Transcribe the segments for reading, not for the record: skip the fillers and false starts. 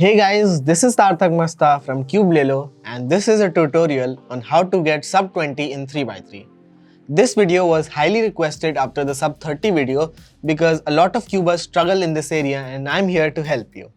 Hey guys, this is Tarthak Masta from Cubelelo and this is a tutorial on how to get sub-20 in 3x3. This video was highly requested after the sub-30 video because a lot of cubers struggle in this area and I'm here to help you.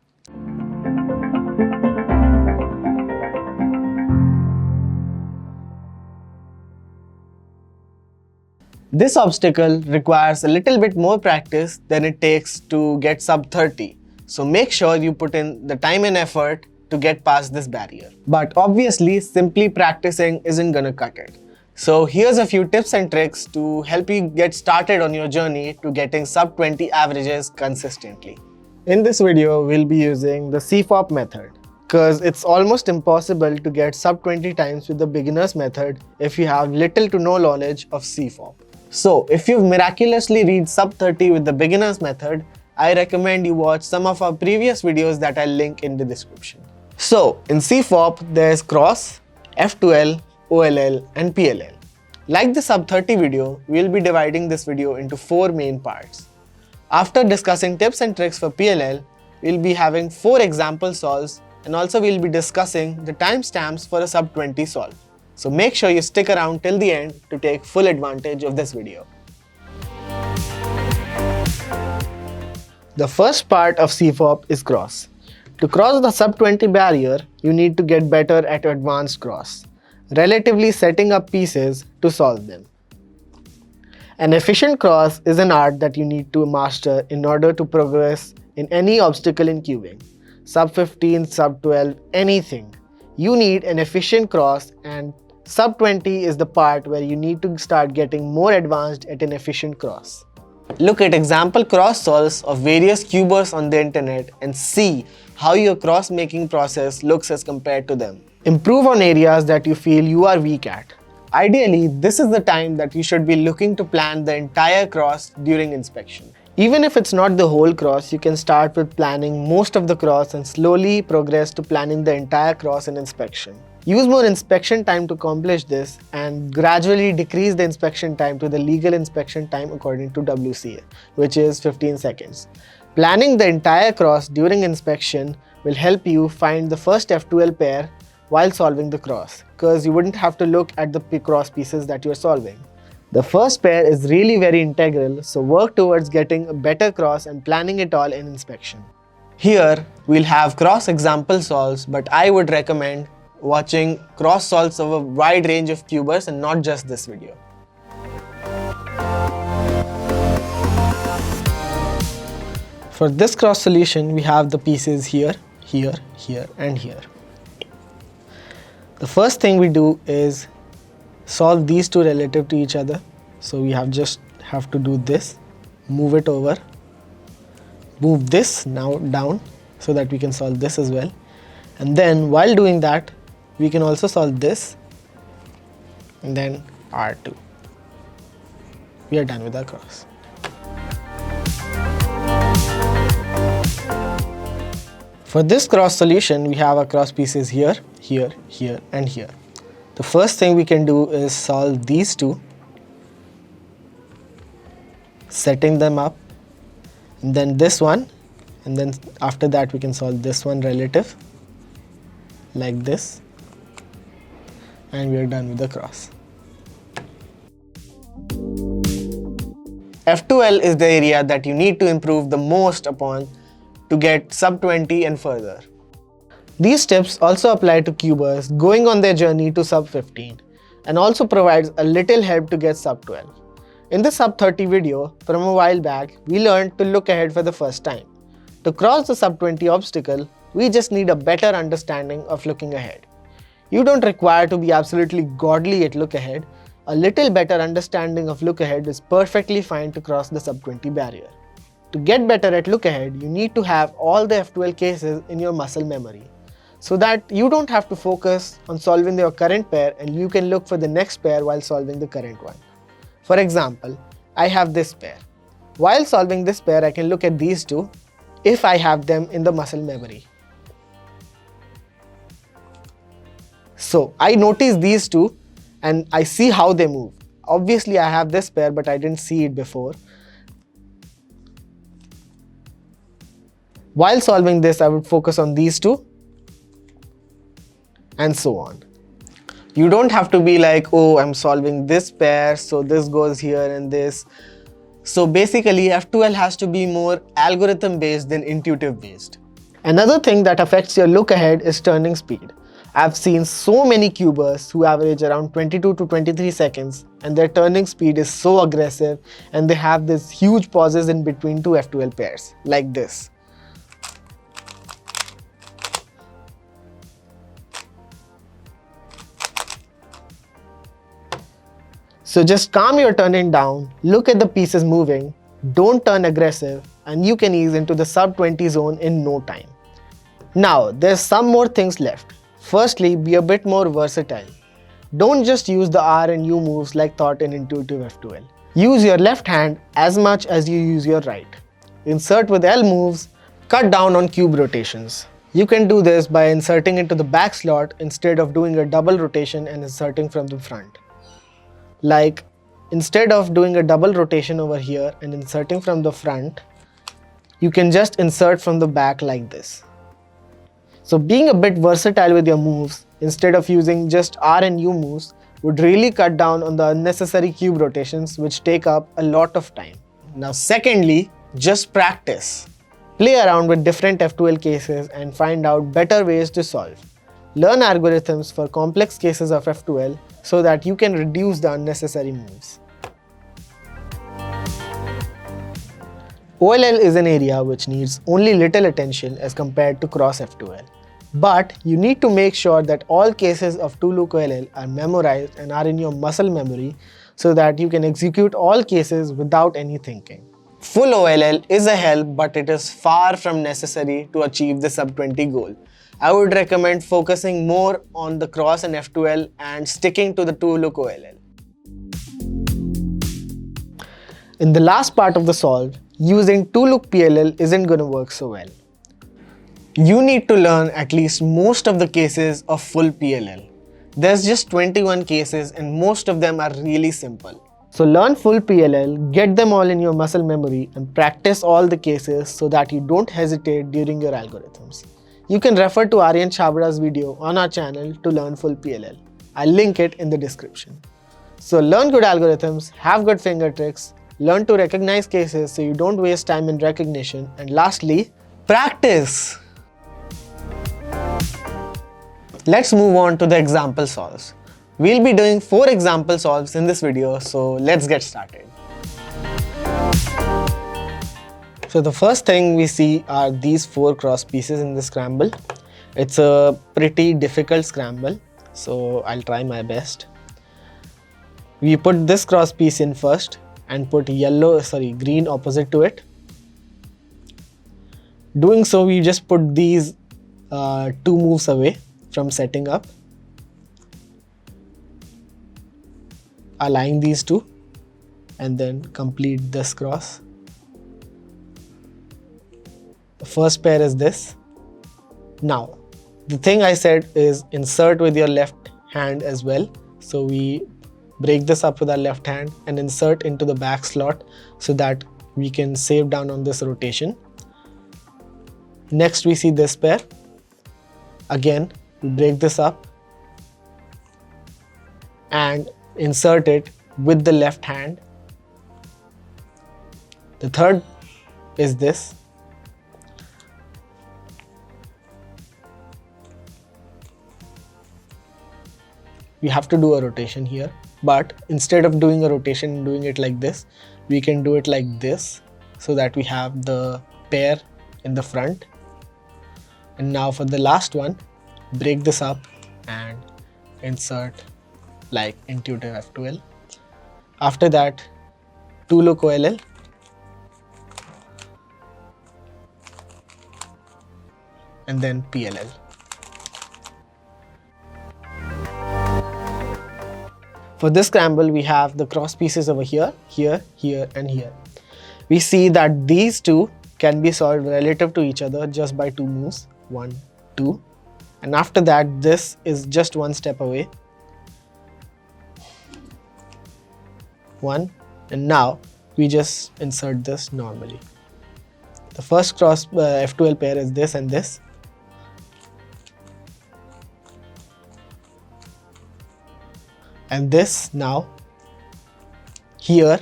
This obstacle requires a little bit more practice than it takes to get sub-30. So make sure you put in the time and effort to get past this barrier. But obviously, simply practicing isn't gonna cut it. So here's a few tips and tricks to help you get started on your journey to getting sub-20 averages consistently. In this video, we'll be using the CFOP method because it's almost impossible to get sub-20 times with the beginner's method if you have little to no knowledge of CFOP. So if you've miraculously reached sub-30 with the beginner's method, I recommend you watch some of our previous videos that I'll link in the description. So in CFOP, there's cross, F2L, OLL and PLL. Like the sub-30 video, we'll be dividing this video into 4 main parts. After discussing tips and tricks for PLL, we'll be having 4 example solves and also we'll be discussing the timestamps for a sub-20 solve. So make sure you stick around till the end to take full advantage of this video. The first part of CFOP is cross. To cross the sub-20 barrier, you need to get better at advanced cross, relatively setting up pieces to solve them. An efficient cross is an art that you need to master in order to progress in any obstacle in cubing. Sub-15, sub-12, anything. You need an efficient cross, and sub-20 is the part where you need to start getting more advanced at an efficient cross. Look at example cross solves of various cubers on the internet and see how your cross making process looks as compared to them. Improve on areas that you feel you are weak at. Ideally, this is the time that you should be looking to plan the entire cross during inspection. Even if it's not the whole cross, you can start with planning most of the cross and slowly progress to planning the entire cross in inspection. Use more inspection time to accomplish this and gradually decrease the inspection time to the legal inspection time according to WCA, which is 15 seconds. Planning the entire cross during inspection will help you find the first F2L pair while solving the cross, because you wouldn't have to look at the cross pieces that you're solving. The first pair is really very integral, so work towards getting a better cross and planning it all in inspection. Here, we'll have cross example solves, but I would recommend watching cross solves of a wide range of cubers and not just this video. For this cross solution, we have the pieces here, here, here and here. The first thing we do is solve these two relative to each other. So we just have to do this, move it over, move this now down so that we can solve this as well. And then while doing that, we can also solve this and then R2. We are done with our cross. For this cross solution, we have our cross pieces here, here, here and here. The first thing we can do is solve these two, setting them up, and then this one, and then after that we can solve this one relative, like this. And we are done with the cross. F2L is the area that you need to improve the most upon to get sub-20 and further. These tips also apply to cubers going on their journey to sub-15 and also provides a little help to get sub-12. In the sub-30 video from a while back, we learned to look ahead for the first time. To cross the sub-20 obstacle, we just need a better understanding of looking ahead. You don't require to be absolutely godly at look ahead. A little better understanding of look ahead is perfectly fine to cross the sub-20 barrier. To get better at look ahead, you need to have all the F2L cases in your muscle memory, so that you don't have to focus on solving your current pair and you can look for the next pair while solving the current one. For example, I have this pair. While solving this pair, I can look at these two if I have them in the muscle memory. So I notice these two and I see how they move. Obviously I have this pair, but I didn't see it before. While solving this, I would focus on these two and so on. You don't have to be like, oh, I'm solving this pair, so this goes here and this. So basically, F2L has to be more algorithm based than intuitive based. Another thing that affects your look ahead is turning speed. I've seen so many cubers who average around 22 to 23 seconds, and their turning speed is so aggressive, and they have these huge pauses in between two F2L pairs, like this. So just calm your turning down, look at the pieces moving, don't turn aggressive, and you can ease into the sub-20 zone in no time. Now, there's some more things left. Firstly, be a bit more versatile. Don't just use the R and U moves like taught in intuitive F2L. Use your left hand as much as you use your right. Insert with L moves, cut down on cube rotations. You can do this by inserting into the back slot instead of doing a double rotation and inserting from the front. Like, instead of doing a double rotation over here and inserting from the front, you can just insert from the back like this. So being a bit versatile with your moves, instead of using just R and U moves, would really cut down on the unnecessary cube rotations which take up a lot of time. Now secondly, just practice. Play around with different F2L cases and find out better ways to solve. Learn algorithms for complex cases of F2L so that you can reduce the unnecessary moves. OLL is an area which needs only little attention as compared to cross F2L. But you need to make sure that all cases of 2-look OLL are memorized and are in your muscle memory so that you can execute all cases without any thinking. Full OLL is a help, but it is far from necessary to achieve the sub-20 goal. I would recommend focusing more on the cross and F2L and sticking to the 2-look OLL. In the last part of the solve, using 2-look PLL isn't going to work so well. You need to learn at least most of the cases of full PLL. There's just 21 cases and most of them are really simple. So learn full PLL, get them all in your muscle memory and practice all the cases so that you don't hesitate during your algorithms. You can refer to Aryan Chabda's video on our channel to learn full PLL. I'll link it in the description. So learn good algorithms, have good finger tricks, learn to recognize cases so you don't waste time in recognition, and lastly, practice! Let's move on to the example solves. We'll be doing 4 example solves in this video, so let's get started. So the first thing we see are these 4 cross pieces in the scramble. It's a pretty difficult scramble, so I'll try my best. We put this cross piece in first and put green opposite to it. Doing so, we just put these 2 moves away from setting up. Align these two and then complete this cross. The first pair is this. Now, the thing I said is insert with your left hand as well. So we break this up with our left hand and insert into the back slot so that we can save down on this rotation. Next we see this pair. Again, we break this up and insert it with the left hand. The third is this. We have to do a rotation here, but instead of doing a rotation and doing it like this, we can do it like this so that we have the pair in the front. And now for the last one, break this up and insert like intuitive F2L. After that, 2-look OLL. And then PLL. For this scramble, we have the cross pieces over here, here, here, and here. We see that these two can be solved relative to each other just by 2 moves. 1, 2. And after that, this is just 1 step away. 1. And now we just insert this normally. The first cross F12 pair is this and this. And this now, here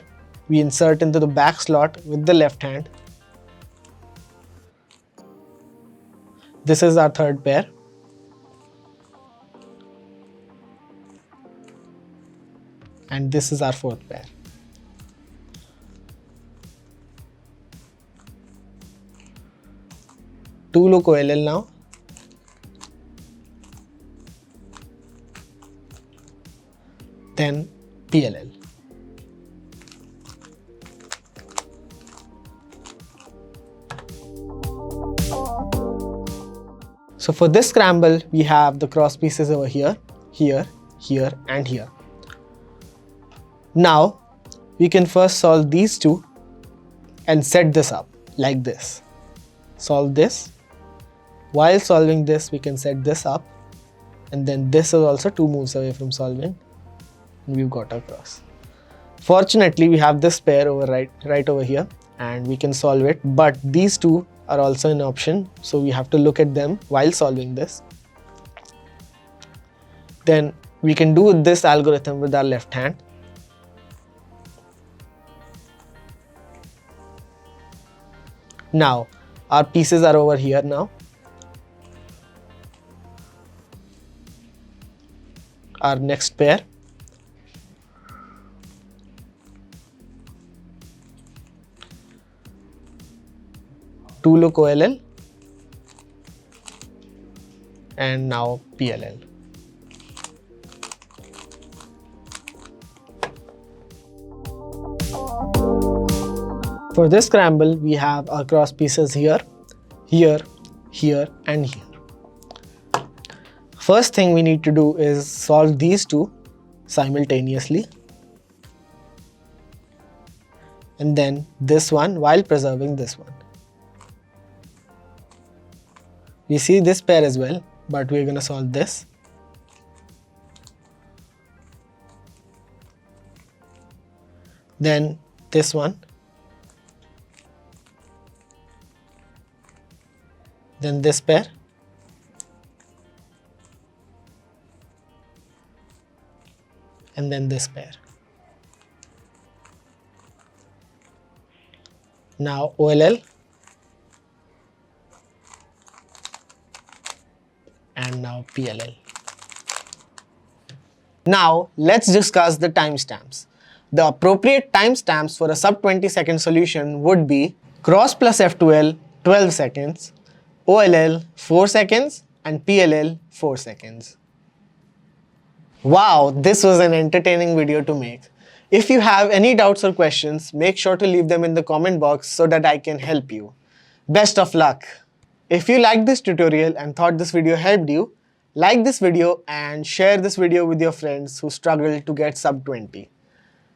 we insert into the back slot with the left hand. This is our third pair. And this is our fourth pair. Two look OLL now. Then PLL. So for this scramble, we have the cross pieces over here, here, here, and here. Now, we can first solve these two and set this up like this. Solve this. While solving this, we can set this up, and then this is also 2 moves away from solving. And we've got our cross. Fortunately, we have this pair over right over here, and we can solve it, but these two are also an option, so we have to look at them while solving this. Then we can do this algorithm with our left hand. Now, our pieces are over here now. Our next pair. Two look OLL. And now PLL. For this scramble, we have our cross pieces here, here, here, and here. First thing we need to do is solve these two simultaneously. And then this one while preserving this one. We see this pair as well, but we're going to solve this. Then this one. Then this pair. And then this pair. Now OLL. And now PLL. Now let's discuss the timestamps. The appropriate timestamps for a sub-20 second solution would be cross plus F12 12 seconds, OLL 4 seconds, and PLL 4 seconds. Wow, this was an entertaining video to make. If you have any doubts or questions, make sure to leave them in the comment box so that I can help you. Best of luck! If you liked this tutorial and thought this video helped you, like this video and share this video with your friends who struggle to get sub-20.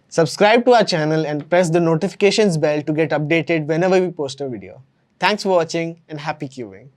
Subscribe to our channel and press the notifications bell to get updated whenever we post a video. Thanks for watching and happy cubing.